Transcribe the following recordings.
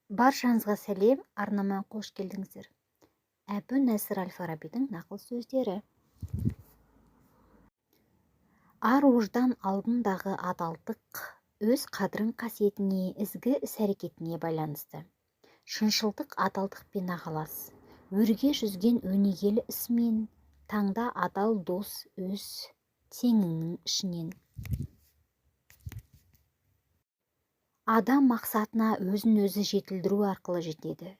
Баршаңызға сәлем, арнама қош келдіңіздер. Әбу Насыр әл-Фарабидің нақыл сөздері. Ар-ождан алдындағы адалдық өз қадірін қасиетіне, ізгі іс-әрекетіне байланысты. Шыншылдық адалдықпен ағалас, өрге жүзген өнегелі ісімен, таңда адал дос өз теңіңнің ішінен. Адам мақсатына өзін-өзі жетілдіру арқылы жетеді.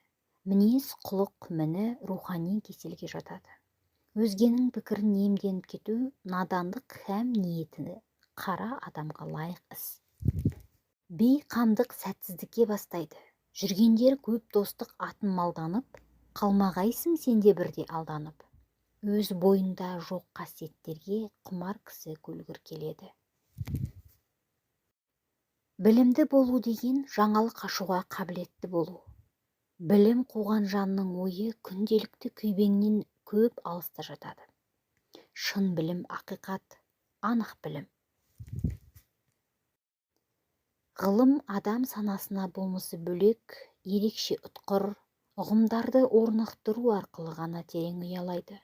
Мінез, құлық, міні рухани кеселге жатады. Өзгенің пікірін иемденіп кету надандық һәм ниеті қара адамға лайық іс. Бейқамдық сәтсіздікке бастайды. Жүргендер көп достық атын малданып, қалмағайсың сенде бірде алданып. Өз бойында жоқ қасиеттерге құмар кісі көлгір келеді. Білімді болу деген жаңалық ашуға қабілетті болу. Білім қуған жанның ойы күнделікті күйбеңнен көп алыста жатады. Шын білім ақиқат, анық білім. Ғылым адам санасына болмысы бөлек, ерекше ұтқыр, ұғымдарды орнықтыру арқылы ғана терең ұялайды.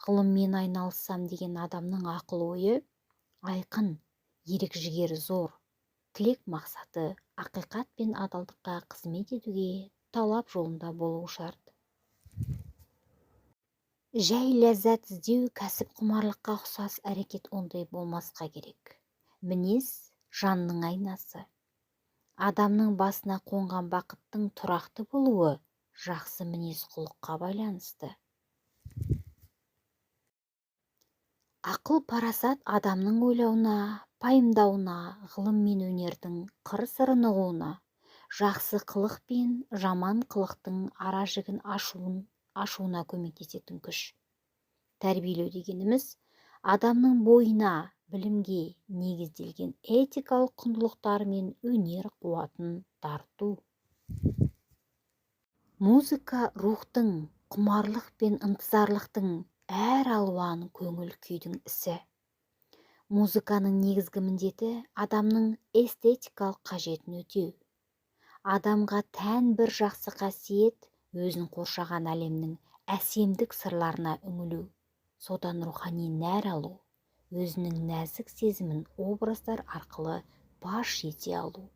Ғылыммен айналыссам деген адамның ақыл ойы айқын, ерік жігері зор. Тілек мақсаты ақиқат пен адалдыққа қызмет етуге талап жолында болу шарт. Жай ләззат іздеу кәсіп құмарлыққа ұқсас әрекет ондай болмасқа керек. Мінез жанның айнасы. Адамның басына қонған бақыттың тұрақты болуы жақсы мінез құлыққа байланысты. Ақыл парасат адамның ойлауына, пайымдауына, ғылым мен өнердің қыр-сырын ұғуына, жақсы қылық пен жаман қылықтың ара жігін ашуына көмектесетін күш. Тәрбиелеу дегеніміз адамның бойына, білімге негізделген этикалық құндылықтар мен өнер қуатын тарту. Музыка рухтың, құмарлық пен ынтызарлықтың әр алуан көңіл күйдің ісі. Музыканың негізгі міндеті адамның эстетикалық қажетін өтеу. Адамға тән бір жақсы қасиет өзін қоршаған әлемнің әсемдік сырларына үңілу, содан рухани нәр алу, өзінің нәзік сезімін образдар арқылы паш ете алу.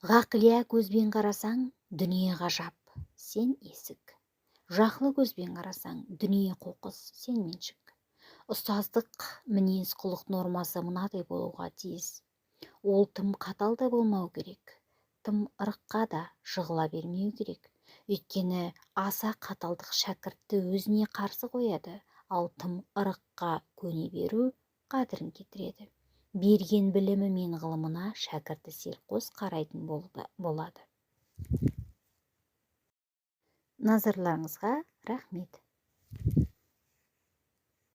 Ғақлия көзбен қарасаң, дүние ғажап, сен есік. Жақлы көзбен қарасаң, дүние қоқыс, сен меншік. Ұстаздық мінез құлық нормасы мынадай болуға тиіс. Ол тым қатал да болмау керек, тым ырыққа да жығыла бермеу керек. Өйткені аса қаталдық шәкіртті өзіне қарсы қояды, ал тым ырыққа көне беру қадірін кетіреді. Берген білімі мен ғылымына шәкірті селқос қарайтын болады. Назарларыңызға рахмет.